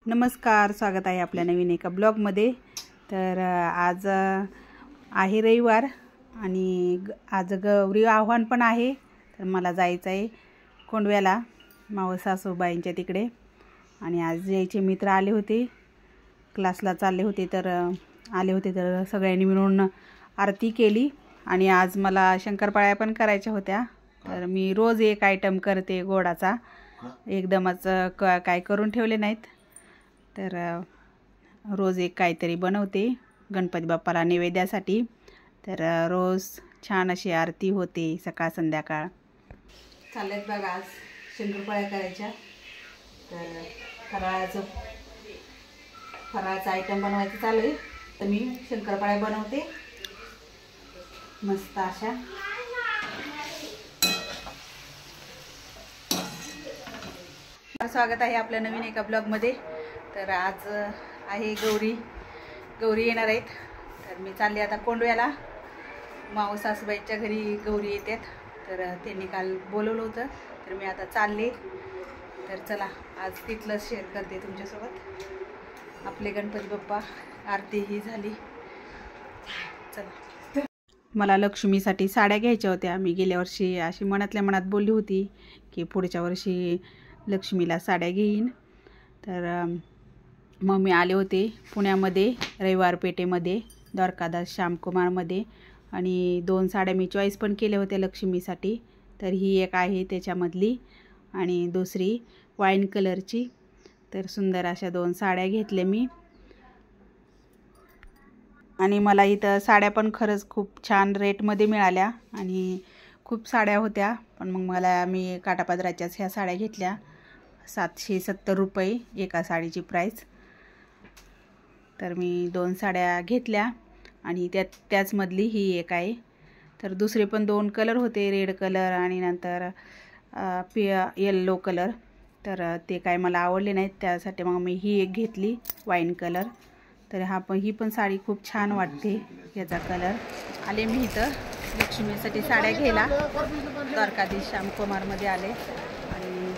नमस्कार, स्वागत आहे आपल्या नवीन एका ब्लॉगमध्ये। तर आज आहे रविवार आणि आज गौरी आव्हान पण आहे। तर मला जायचं आहे कोंडव्याला मावस सासूबाईंच्या तिकडे। आणि आज यायचे मित्र आले होते, क्लासला चालले होते, तर आले होते, तर सगळ्यांनी मिळून आरती केली। आणि आज मला शंकरपाळ्या पण करायच्या होत्या। तर मी रोज एक आयटम करते गोडाचा, एकदमच काय करून ठेवले नाहीत। तर रोज एक काहीतरी बनवते गणपती बाप्पाला नैवेद्यासाठी। तर रोज छान अशी आरती होते सकाळ संध्याकाळ। चाललेत बघा आज शंकरपाळ्या करायच्या। तर फराळाचा आयटम बनवायचं चालू आहे। तर मी शंकरपाळ्या बनवते मस्त अशा। स्वागत आहे आपल्या नवीन एका ब्लॉगमध्ये। तर आज आहे गौरी येणार आहेत। तर मी चालले आता कोंडव्याला, मावस सासूबाईच्या घरी गौरी येतात। तर त्यांनी काल बोलवलं होतं, तर मी आता चालले। तर चला आज तिथलं शेअर करते तुमच्यासोबत। आपले गणपती बाप्पा आरती ही झाली। चला, मला लक्ष्मीसाठी साड्या घ्यायच्या होत्या। मी गेल्या वर्षी अशी मनातल्या मनात बोलली होती की पुढच्या वर्षी लक्ष्मीला साड्या घेईन। तर मग मी आले होते पुण्यामध्ये रविवार पेठेमध्ये, द्वारकादास श्यामकुमारमध्ये, आणि 2 साड्या मी चॉईस पण केल्या होत्या लक्ष्मीसाठी। तर ही एक आहे त्याच्यामधली आणि दुसरी वाईन कलरची। तर सुंदर अशा 2 साड्या घेतल्या मी। आणि मला इथं साड्या पण खरंच खूप छान रेटमध्ये मिळाल्या आणि खूप साड्या होत्या। पण मग मी काठापदराच्याच ह्या साड्या घेतल्या। 770 रुपये एका साडीची प्राईस। तर मी 2 साड्या घेतल्या आणि त्याचमधली ही एक आहे। तर दुसरे पण 2 कलर होते, रेड कलर आणि नंतर येल्लो कलर। तर ते काय मला आवडले नाहीत, त्यासाठी मग मी ही एक घेतली वाईन कलर। तर ही पण साडी खूप छान वाटते, याचा कलर। आले मी इथं लक्ष्मीसाठी साड्या घ्यायला, द्वारकाधीश श्यामकुमारमध्ये आले आणि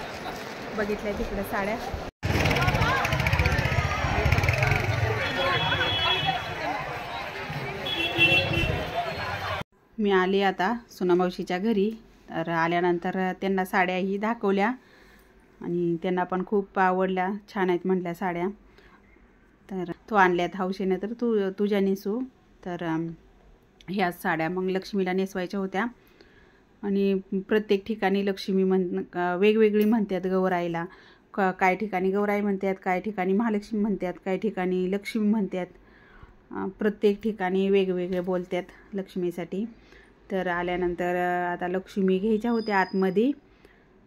बघितल्या तिकडे साड्या। मी आले आता सुनामावशीच्या घरी। तर आल्यानंतर त्यांना साड्याही दाखवल्या आणि त्यांना पण खूप आवडल्या, छान आहेत म्हटल्या साड्या। तर तू आणल्यात हौशीने, तर तुझ्या नेसू। तर ह्याच साड्या मग लक्ष्मीला नेसवायच्या होत्या। आणि प्रत्येक ठिकाणी लक्ष्मी वेगवेगळी म्हणतात गौराईला। काही ठिकाणी गौराई म्हणतात, काही ठिकाणी महालक्ष्मी म्हणतात, काही ठिकाणी लक्ष्मी म्हणतात। प्रत्येक ठिकाणी वेगवेगळे बोलतात लक्ष्मीसाठी। तर आल्यानंतर आता लक्ष्मी घ्यायच्या होत्या आतमध्ये।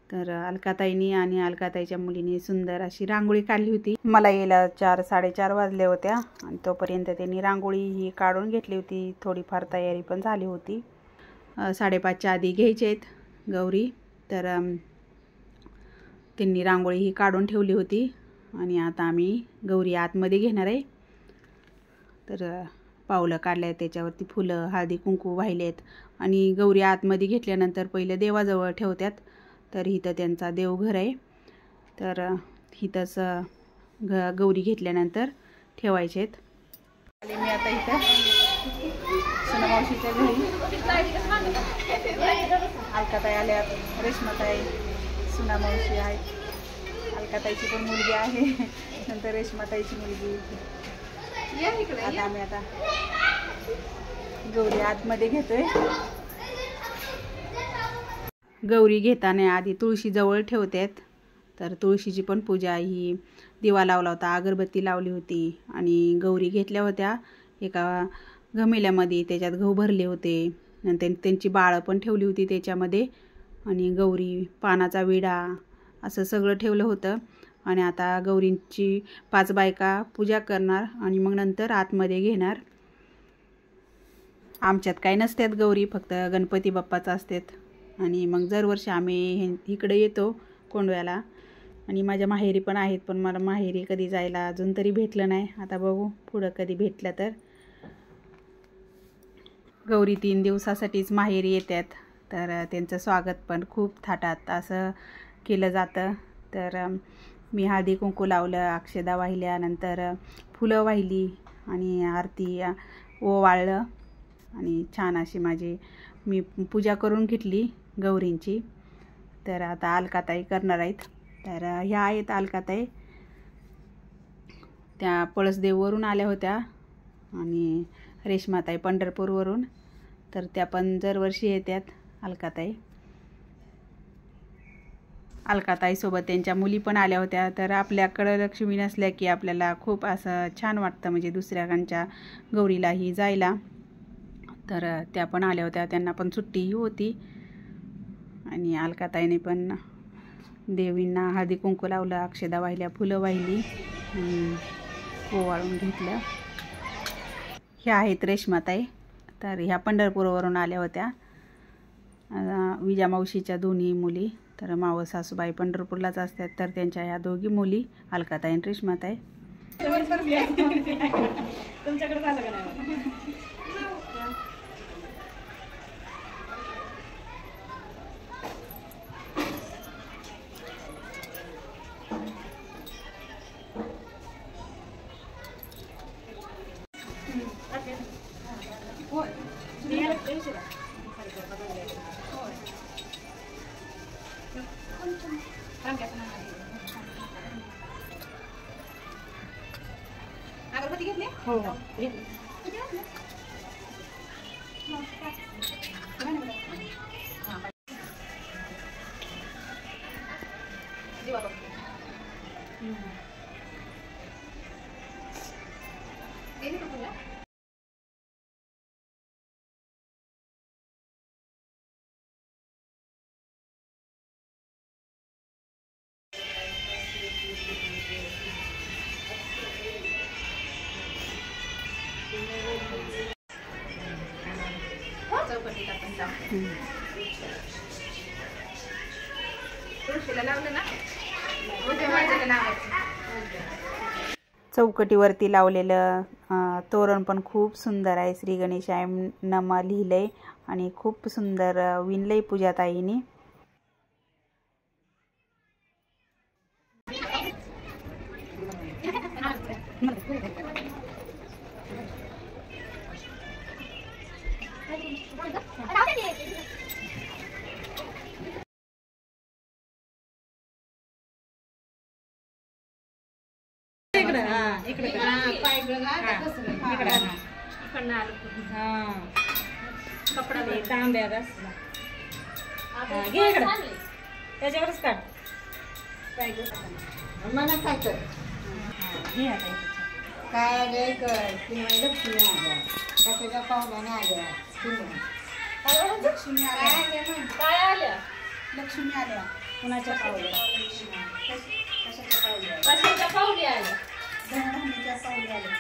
तर अलकाताईनी आणि अलकाताईच्या मुलीने सुंदर अशी रांगोळी काढली होती। मला यायला 4 साडेचार वाजले होत्या आणि तोपर्यंत त्यांनी रांगोळी ही काढून घेतली होती। थोडीफार तयारी पण झाली होती। 5:30च्या आधी घ्यायचे आहेत गौरी। तर त्यांनी रांगोळी ही काढून ठेवली होती आणि आता आम्ही गौरी आतमध्ये घेणार आहे। तर पावलं काढले, त्याच्यावरती फुलं हळदी कुंकू वाहिलेत आणि गौरी आतमध्ये घेतल्यानंतर पहिले देवाजवळ ठेवतात। तर इथं त्यांचा देवघर आहे। तर इथंच गौरी घेतल्यानंतर ठेवायचे आहेत। आले मी आता इथं सुनामावशीच्या घरी। अलकाताई आल्या, रेश्माताई, सुनामावशी आहे, अलकाताईची पण मुलगी आहे, नंतर रेश्माताईची मुलगी। आता आम्ही गौरी आतमध्ये घेतोय। गौरी घेताना आधी तुळशी जवळ ठेवतात। तर तुळशीची पण पूजा ही दिवा लावला होता, अगरबत्ती लावली होती आणि गौरी घेतल्या होत्या एका घमेल्यामध्ये। त्याच्यात गहू भरले होते, नंतर त्यांची बाळं पण ठेवली होती त्याच्यामध्ये, आणि गौरी पानाचा विडा असं सगळं ठेवलं होतं। आणि आता गौरींची 5 बायका पूजा करणार आणि मग नंतर आतमध्ये घेणार। आमच्यात काही नसतात गौरी, फक्त गणपती बाप्पाच असतात। आणि मग दरवर्षी आम्ही इकडे येतो कोंडव्याला। आणि माझ्या माहेरी पण आहेत, पण मला माहेरी कधी जायला अजून तरी भेटलं नाही। आता बघू पुढं कधी भेटलं तर। गौरी 3 दिवसासाठीच माहेरी येतात। तर त्यांचं स्वागत पण खूप थाटात असं केलं जातं। तर मी हळदी कुंकू लावलं, अक्षदा वाहिल्या, नंतर फुलं वाहिली आणि आरती ओवाळलं आणि छान अशी मी पूजा करून घेतली गौरींची. तर आता अलकाताई करणार आहेत. तर ह्या आहेत अलकाताई, त्या पळसदेववरून आल्या होत्या आणि रेश्माताई पंढरपूरवरून. तर त्या पण दरवर्षी येतात अलकाताई. अलकाताईसोबत त्यांच्या मुली पण आल्या होत्या. तर आपल्याकडं लक्ष्मी नसल्या की आपल्याला खूप असं छान वाटतं, म्हणजे दुसऱ्यांच्या गौरीलाही जायला. तर त्या पण आल्या होत्या, त्यांना पण सुट्टीही होती. आणि अलकाताईने पण देवींना हळदी कुंकू लावलं, अक्षदा वाहिल्या, फुलं वाहिली, ओवाळून घेतलं. ह्या आहेत रेश्माताई. तर ह्या पंढरपूरवरून आल्या होत्या, विजामावशीच्या दोन्ही मुली. तर मावस सासूबाई पंढरपूरलाच असतात. तर त्यांच्या ह्या दोघी मुली अलकाताई आणि रेश्माताई. तुमच्याकडे झालं का नाही? अगरबत्ती घेतली? हो घेतली. चौकटीवरती लावलेलं तोरण पण खूप सुंदर आहे. श्री गणेशाय नमः लिहिलंय आणि खूप सुंदर विणलंय पूजाताईंनी. कपडा तांब्या घे इकडं, त्याच्यावरच काढ. मला काय कर काय गे कर तुम्ही लक्ष्मी आल्या त्याच्या पाहुण्याने आल्या. लक्ष्मी आल्या. काय आल्या? लक्ष्मी आल्या. कुणाच्या पाहुल्या? कशाच्या पावल्या? कशाच्या पाहुल्या आल्या? धनधान्याच्या पावल्या आल्या.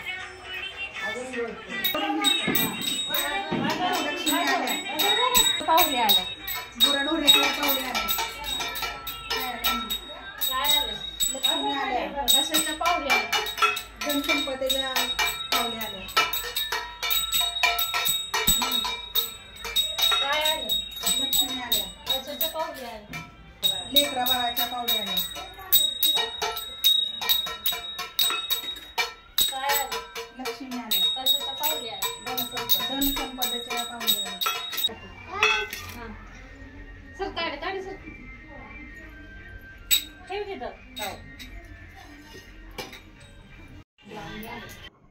लक्ष्मी आल्या. पाहुल्या आल्या. गुराढोऱ्याच्या पावल्या आल्या. काय आलं? लक्ष्मी आल्या. कशाच्या पाहुल्या आल्या? धनसंपदेच्या पावल्या आल्या. काय आलं? लक्ष्मी आल्या. कशाच्या पाहुल्या आल्या? लेकरा बाळाच्या पावल्या आल्या. काय आलं? लक्ष्मी आल्या. कशाच्या पाहुल्या आल्या? धनसंपदेच्या पावल्या आल्या. सर काढ काढ सर ठेव तिथं.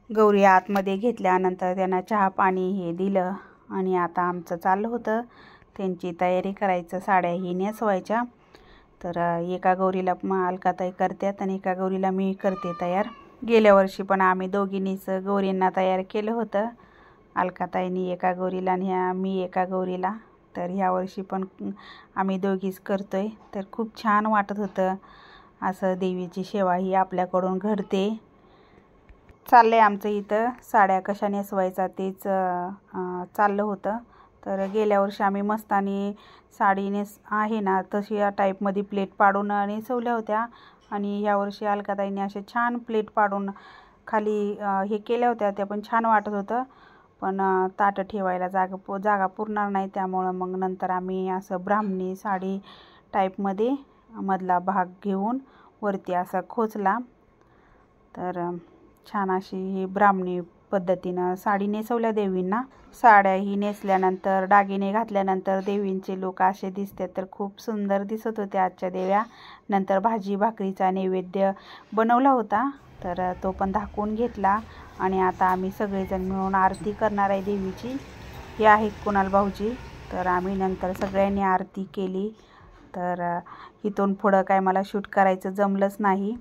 गौरी आतमध्ये घेतल्यानंतर त्यांना चहा पाणी हे दिलं आणि आता आमचं चाललं होतं त्यांची तयारी करायचं, साड्याही नेसवायच्या. तर एका गौरीला अलकाताई करतात आणि एका गौरीला मी करते तयार. गेल्या वर्षी पण आम्ही दोघींनीच गौरींना तयार केलं होतं, अलकाताईंनी एका गौरीला आणि मी एका गौरीला. तर ह्या वर्षी पण आम्ही दोघीच करतोय. तर खूप छान वाटत होतं, असं देवीची सेवा ही आपल्याकडून घडते. चाललंय आमचं इथं साड्या कशा नेसवायचा तेच चाललं होतं. तर गेल्या वर्षी आम्ही मस्तानी साडी आहे ना तशी या टाईपमध्ये प्लेट पाडून नेसवल्या होत्या आणि ह्या वर्षी अलकाताईंनी असे छान प्लेट पाडून खाली हे केल्या होत्या. त्या पण छान वाटत होतं, पण ताटं ठेवायला जागा पुरणार नाही, त्यामुळं मग नंतर आम्ही असं ब्राह्मणी साडी टाईपमध्ये मधला भाग घेऊन वरती असा खोचला. तर छान अशी ही ब्राह्मणी पद्धतीनं साडी नेसवल्या देवींना. साड्याही नेसल्यानंतर दागिने घातल्यानंतर देवींचे लोक असे दिसतात. तर खूप सुंदर दिसत होत्या आजच्या देव्या. नंतर भाजी भाकरीचा नैवेद्य बनवला होता, तर तो पण दाखवून घेतला. आणि आता आम्ही सगळेजण मिळून आरती करणार आहे देवीची. हे आहेत कुणाल भाऊजी. तर आम्ही नंतर सगळ्यांनी आरती केली. तर इथून पुढं काय मला शूट करायचं जमलंच नाही.